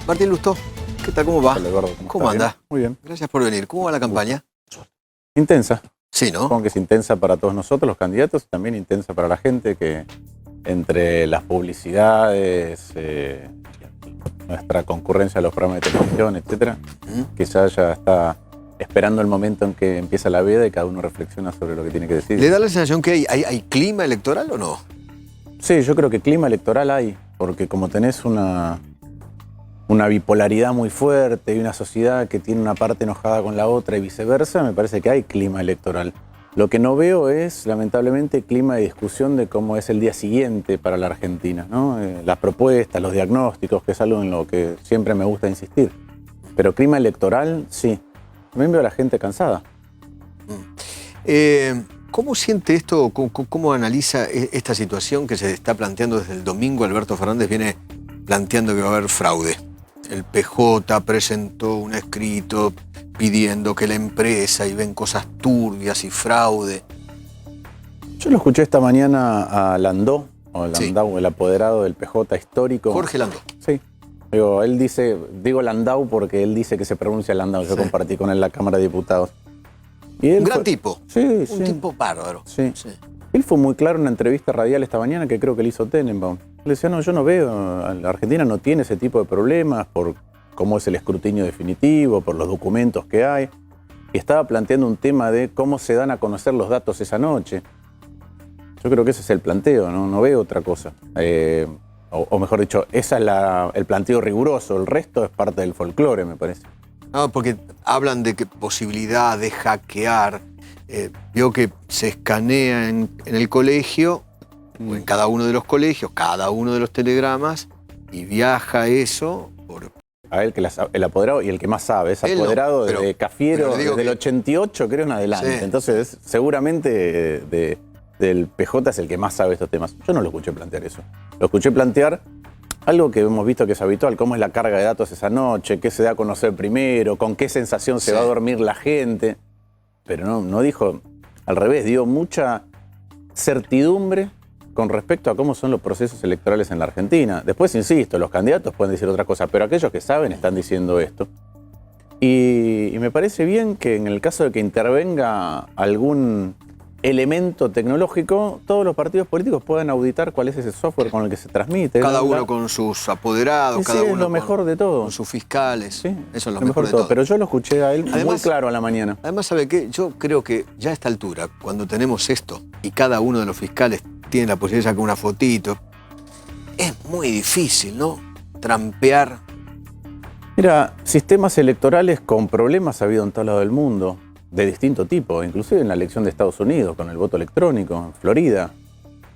Martín Lustó, ¿qué tal? ¿Cómo va? Hola, Eduardo, ¿Cómo anda? Muy bien. Gracias por venir. ¿Cómo va la campaña? Intensa. Sí, ¿no? Supongo que es intensa para todos nosotros, los candidatos, y también intensa para la gente que entre las publicidades, nuestra concurrencia a los programas de televisión, etcétera, quizás ya está esperando el momento en que empieza la veda y cada uno reflexiona sobre lo que tiene que decir. ¿Le da la sensación que hay clima electoral o no? Sí, yo creo que clima electoral hay, porque como tenés una bipolaridad muy fuerte y una sociedad que tiene una parte enojada con la otra y viceversa, me parece que hay clima electoral. Lo que no veo es, lamentablemente, clima de discusión de cómo es el día siguiente para la Argentina, ¿no? Las propuestas, los diagnósticos, que es algo en lo que siempre me gusta insistir. Pero clima electoral, sí. También veo a la gente cansada. ¿Cómo siente esto, cómo analiza esta situación que se está planteando desde el domingo? Alberto Fernández viene planteando que va a haber fraude. El PJ presentó un escrito pidiendo que la empresa y ven cosas turbias y fraude. Yo lo escuché esta mañana a Landó, o Landau, sí, el apoderado del PJ histórico. Jorge Landó. Sí. Él dice, digo Landau porque él dice que se pronuncia Landau. Yo compartí con él la Cámara de Diputados. Y él un gran tipo. Sí, un tipo bárbaro. Sí. Él fue muy claro en una entrevista radial esta mañana que creo que le hizo Tenenbaum. Le decía, no, yo no veo, la Argentina no tiene ese tipo de problemas por cómo es el escrutinio definitivo, por los documentos que hay. Y estaba planteando un tema de cómo se dan a conocer los datos esa noche. Yo creo que ese es el planteo, no veo otra cosa. O mejor dicho, ese es el planteo riguroso, el resto es parte del folclore, me parece. No, porque hablan de que posibilidad de hackear. Vio que se escanea en el colegio, o en cada uno de los colegios, cada uno de los telegramas, y viaja eso por... A él, el apoderado y el que más sabe, es apoderado de Cafiero desde el 88, creo, en adelante. Sí. Entonces, seguramente del PJ es el que más sabe estos temas. Yo no lo escuché plantear eso. Lo escuché plantear algo que hemos visto que es habitual, cómo es la carga de datos esa noche, qué se da a conocer primero, con qué sensación se va a dormir la gente. Pero no dijo, al revés, dio mucha certidumbre con respecto a cómo son los procesos electorales en la Argentina. Después, insisto, los candidatos pueden decir otra cosa, pero aquellos que saben están diciendo esto. Y me parece bien que en el caso de que intervenga algún elemento tecnológico, todos los partidos políticos puedan auditar cuál es ese software con el que se transmite. Cada uno con sus apoderados, cada uno es lo mejor de todo. Con sus fiscales. Sí, eso es lo mejor de todo. Pero yo lo escuché a él muy claro a la mañana. Además, ¿sabe qué? Yo creo que ya a esta altura, cuando tenemos esto y cada uno de los fiscales tiene la posibilidad de sacar una fotito, es muy difícil, ¿no? Trampear. Mira, sistemas electorales con problemas ha habido en todo lado del mundo, de distinto tipo, inclusive en la elección de Estados Unidos, con el voto electrónico, en Florida.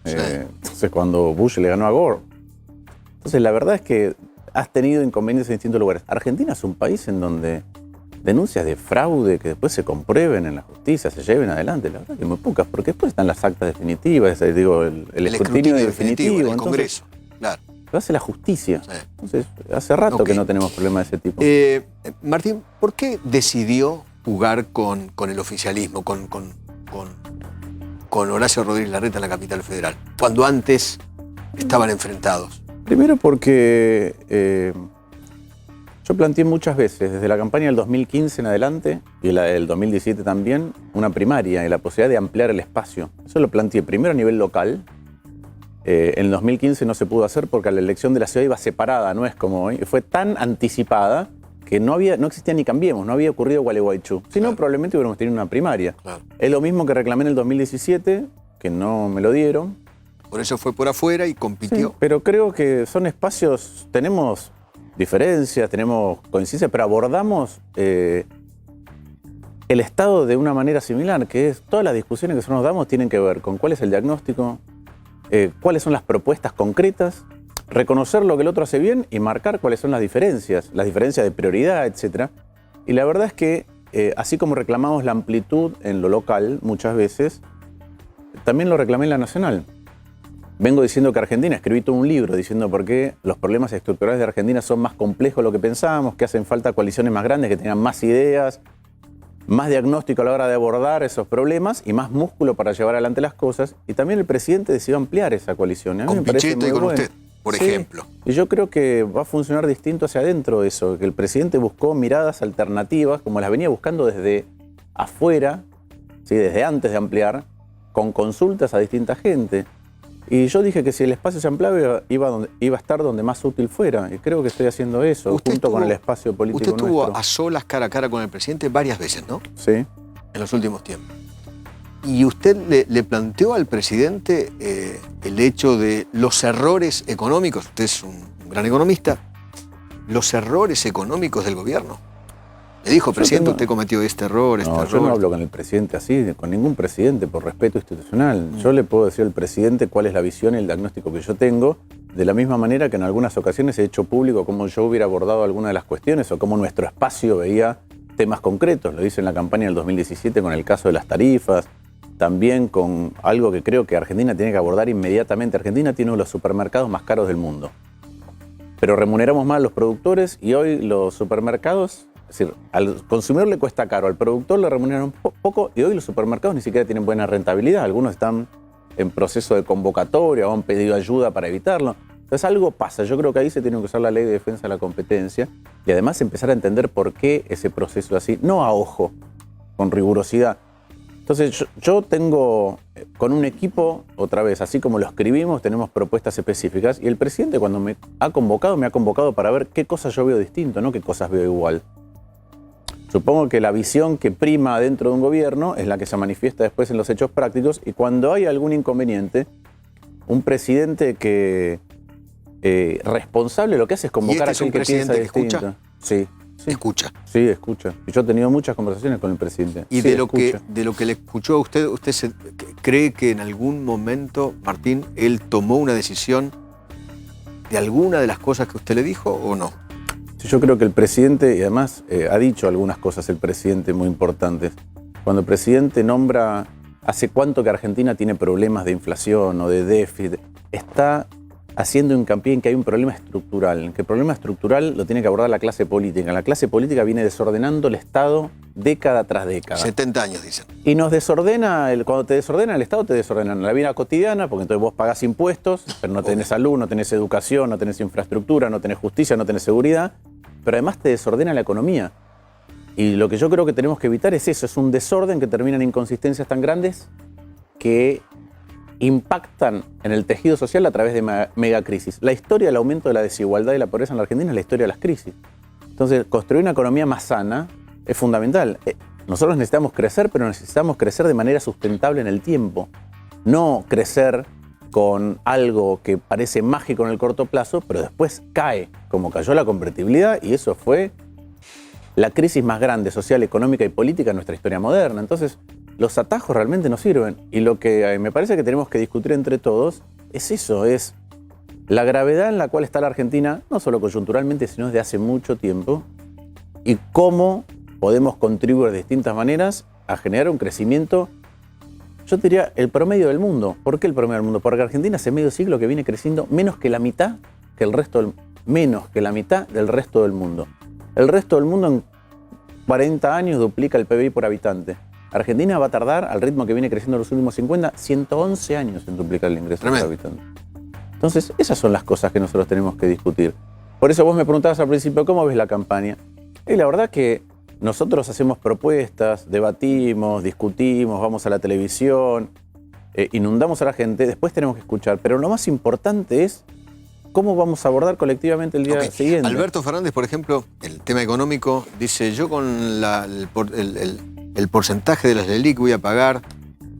Sí. Entonces, cuando Bush le ganó a Gore. Entonces, la verdad es que has tenido inconvenientes en distintos lugares. Argentina es un país en donde denuncias de fraude que después se comprueben en la justicia, se lleven adelante, la verdad que muy pocas, porque después están las actas definitivas, digo, el escrutinio definitivo. El Congreso, claro. Lo hace la justicia. Sí. Entonces, hace rato que no tenemos problemas de ese tipo. Martín, ¿por qué decidió jugar con el oficialismo, con Horacio Rodríguez Larreta en la capital federal, cuando antes estaban enfrentados? Primero porque yo planteé muchas veces, desde la campaña del 2015 en adelante, y la del 2017 también, una primaria y la posibilidad de ampliar el espacio. Eso lo planteé primero a nivel local. En el 2015 no se pudo hacer porque la elección de la ciudad iba separada, no es como hoy. Fue tan anticipada que no existía ni Cambiemos, no había ocurrido Gualeguaychú. Si no, probablemente hubiéramos tenido una primaria. Claro. Es lo mismo que reclamé en el 2017, que no me lo dieron. Por eso fue por afuera y compitió. Sí, pero creo que son espacios, tenemos diferencias, tenemos coincidencias, pero abordamos el Estado de una manera similar, que es todas las discusiones que nosotros nos damos tienen que ver con cuál es el diagnóstico, cuáles son las propuestas concretas, reconocer lo que el otro hace bien y marcar cuáles son las diferencias de prioridad, etc. Y la verdad es que, así como reclamamos la amplitud en lo local muchas veces, también lo reclamé en la nacional. Vengo diciendo que Argentina, escribí todo un libro diciendo por qué los problemas estructurales de Argentina son más complejos de lo que pensábamos, que hacen falta coaliciones más grandes, que tengan más ideas, más diagnóstico a la hora de abordar esos problemas y más músculo para llevar adelante las cosas. Y también el presidente decidió ampliar esa coalición. A mí con me parece Pichetto y con bueno. usted. por ejemplo. Y yo creo que va a funcionar distinto hacia adentro eso, que el presidente buscó miradas alternativas, como las venía buscando desde afuera, ¿sí? Desde antes de ampliar, con consultas a distinta gente. Y yo dije que si el espacio se ampliaba, iba a estar donde más útil fuera. Y creo que estoy haciendo eso, junto con el espacio político nuestro. Usted estuvo a solas, cara a cara con el presidente varias veces, ¿no? Sí. En los últimos tiempos. ¿Y usted le planteó al presidente el hecho de los errores económicos? Usted es un gran economista. Los errores económicos del gobierno. Le dijo, presidente, usted cometió este error, este error. Yo no hablo con el presidente así, con ningún presidente, por respeto institucional. Yo le puedo decir al presidente cuál es la visión y el diagnóstico que yo tengo, de la misma manera que en algunas ocasiones he hecho público cómo yo hubiera abordado alguna de las cuestiones o cómo nuestro espacio veía temas concretos. Lo hice en la campaña del 2017 con el caso de las tarifas, también con algo que creo que Argentina tiene que abordar inmediatamente. Argentina tiene uno de los supermercados más caros del mundo. Pero remuneramos mal a los productores y hoy los supermercados, es decir, al consumidor le cuesta caro, al productor le remuneran poco y hoy los supermercados ni siquiera tienen buena rentabilidad. Algunos están en proceso de convocatoria o han pedido ayuda para evitarlo. Entonces algo pasa. Yo creo que ahí se tiene que usar la ley de defensa de la competencia y además empezar a entender por qué ese proceso es así, no a ojo, con rigurosidad. Entonces yo tengo con un equipo, otra vez, así como lo escribimos, tenemos propuestas específicas y el presidente cuando me ha convocado para ver qué cosas yo veo distinto, no qué cosas veo igual. Supongo que la visión que prima dentro de un gobierno es la que se manifiesta después en los hechos prácticos y cuando hay algún inconveniente, un presidente que responsable lo que hace es convocar a aquel que piensa distinto. ¿Escucha? Sí. Escucha. Sí, escucha. Y yo he tenido muchas conversaciones con el presidente. Y sí, de lo que le escuchó a usted, ¿usted cree que en algún momento, Martín, él tomó una decisión de alguna de las cosas que usted le dijo o no? Sí, yo creo que el presidente, y además ha dicho algunas cosas el presidente muy importantes. Cuando el presidente nombra hace cuánto que Argentina tiene problemas de inflación o de déficit, está haciendo hincapié en que hay un problema estructural, que el problema estructural lo tiene que abordar la clase política. La clase política viene desordenando el Estado década tras década. 70 años, dicen. Y nos desordena, cuando te desordena el Estado, te desordena la vida cotidiana, porque entonces vos pagás impuestos, pero no tenés salud, no tenés educación, no tenés infraestructura, no tenés justicia, no tenés seguridad, pero además te desordena la economía. Y lo que yo creo que tenemos que evitar es eso, es un desorden que termina en inconsistencias tan grandes que impactan en el tejido social a través de megacrisis. La historia del aumento de la desigualdad y la pobreza en la Argentina es la historia de las crisis. Entonces, construir una economía más sana es fundamental. Nosotros necesitamos crecer, pero necesitamos crecer de manera sustentable en el tiempo. No crecer con algo que parece mágico en el corto plazo, pero después cae, como cayó la convertibilidad, y eso fue la crisis más grande social, económica y política en nuestra historia moderna. Entonces, los atajos realmente no sirven. Y lo que me parece que tenemos que discutir entre todos es eso, es la gravedad en la cual está la Argentina, no solo coyunturalmente, sino desde hace mucho tiempo, y cómo podemos contribuir de distintas maneras a generar un crecimiento, yo diría, el promedio del mundo. ¿Por qué el promedio del mundo? Porque Argentina hace medio siglo que viene creciendo menos que la mitad del resto del mundo. El resto del mundo en 40 años duplica el PBI por habitante. Argentina va a tardar, al ritmo que viene creciendo en los últimos 50, 111 años en duplicar el ingreso por habitante. Entonces, esas son las cosas que nosotros tenemos que discutir. Por eso vos me preguntabas al principio, ¿cómo ves la campaña? Y la verdad que nosotros hacemos propuestas, debatimos, discutimos, vamos a la televisión, inundamos a la gente, después tenemos que escuchar. Pero lo más importante es cómo vamos a abordar colectivamente el día siguiente. Alberto Fernández, por ejemplo, el tema económico, dice, yo con el porcentaje de las LELIQ voy a pagar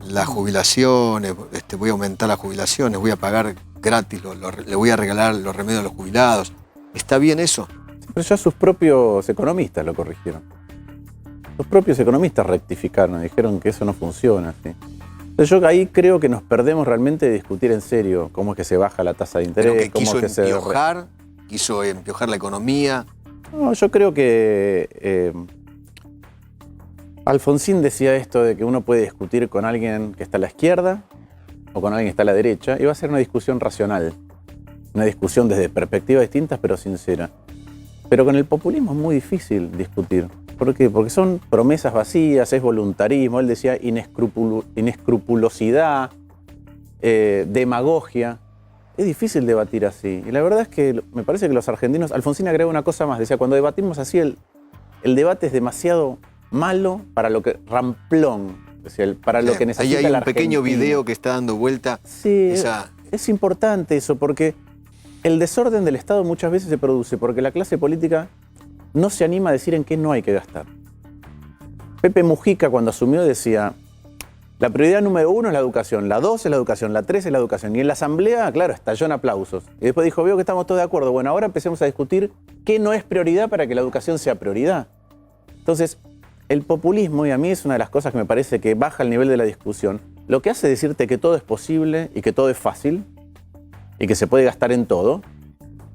las jubilaciones, voy a aumentar las jubilaciones, voy a pagar gratis, le voy a regalar los remedios a los jubilados. ¿Está bien eso? Pero ya sus propios economistas lo corrigieron. Los propios economistas rectificaron, dijeron que eso no funciona. ¿Sí? Entonces yo ahí creo que nos perdemos realmente de discutir en serio cómo es que se baja la tasa de interés. Pero que quiso empiojar la economía. No, yo creo que Alfonsín decía esto de que uno puede discutir con alguien que está a la izquierda o con alguien que está a la derecha y va a ser una discusión racional. Una discusión desde perspectivas distintas pero sincera. Pero con el populismo es muy difícil discutir. ¿Por qué? Porque son promesas vacías, es voluntarismo. Él decía inescrupulosidad, demagogia. es difícil debatir así. Y la verdad es que me parece que los argentinos... Alfonsín agrega una cosa más. Decía, cuando debatimos así, el debate es demasiado malo para lo que... ramplón. Decía, para lo que necesita ahí hay la un pequeño video que está dando vuelta. Sí, es importante eso, porque el desorden del Estado muchas veces se produce porque la clase política no se anima a decir en qué no hay que gastar. Pepe Mujica, cuando asumió, decía... La prioridad número 1 es la educación, la 2 es la educación, la 3 es la educación. Y en la asamblea, claro, estalló en aplausos. Y después dijo, veo que estamos todos de acuerdo. Bueno, ahora empecemos a discutir qué no es prioridad para que la educación sea prioridad. Entonces, el populismo, y a mí es una de las cosas que me parece que baja el nivel de la discusión, lo que hace es decirte que todo es posible y que todo es fácil y que se puede gastar en todo.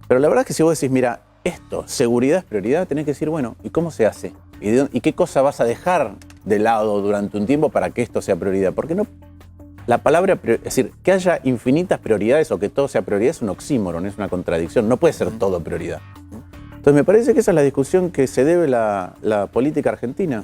Pero la verdad es que si vos decís, mira, esto, seguridad es prioridad, tenés que decir, bueno, ¿y cómo se hace? ¿Y qué cosa vas a dejar de lado durante un tiempo para que esto sea prioridad? Porque no, la palabra, es decir, que haya infinitas prioridades o que todo sea prioridad es un oxímoron, es una contradicción, no puede ser todo prioridad. Entonces me parece que esa es la discusión que se debe la política argentina.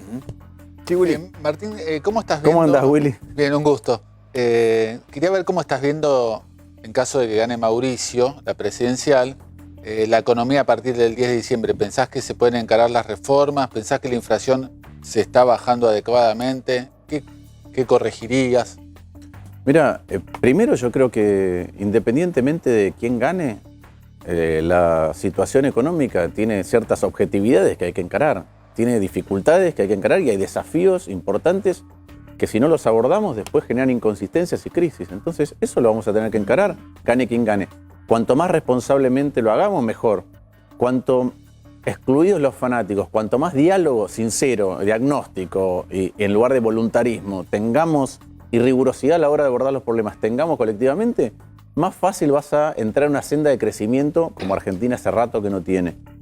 Sí, Willy. Martín, ¿cómo estás viendo? ¿Cómo andas, Willy? Bien, un gusto. Quería ver cómo estás viendo, en caso de que gane Mauricio, la presidencial, la economía a partir del 10 de diciembre. ¿Pensás que se pueden encarar las reformas? ¿Pensás que la inflación se está bajando adecuadamente? ¿Qué corregirías? Mira, primero yo creo que independientemente de quién gane, la situación económica tiene ciertas objetividades que hay que encarar, tiene dificultades que hay que encarar y hay desafíos importantes que si no los abordamos después generan inconsistencias y crisis. Entonces eso lo vamos a tener que encarar, gane quien gane. Cuanto más responsablemente lo hagamos, mejor. Cuanto excluidos los fanáticos, cuanto más diálogo sincero, diagnóstico y en lugar de voluntarismo tengamos y rigurosidad a la hora de abordar los problemas tengamos colectivamente, más fácil vas a entrar en una senda de crecimiento como Argentina hace rato que no tiene.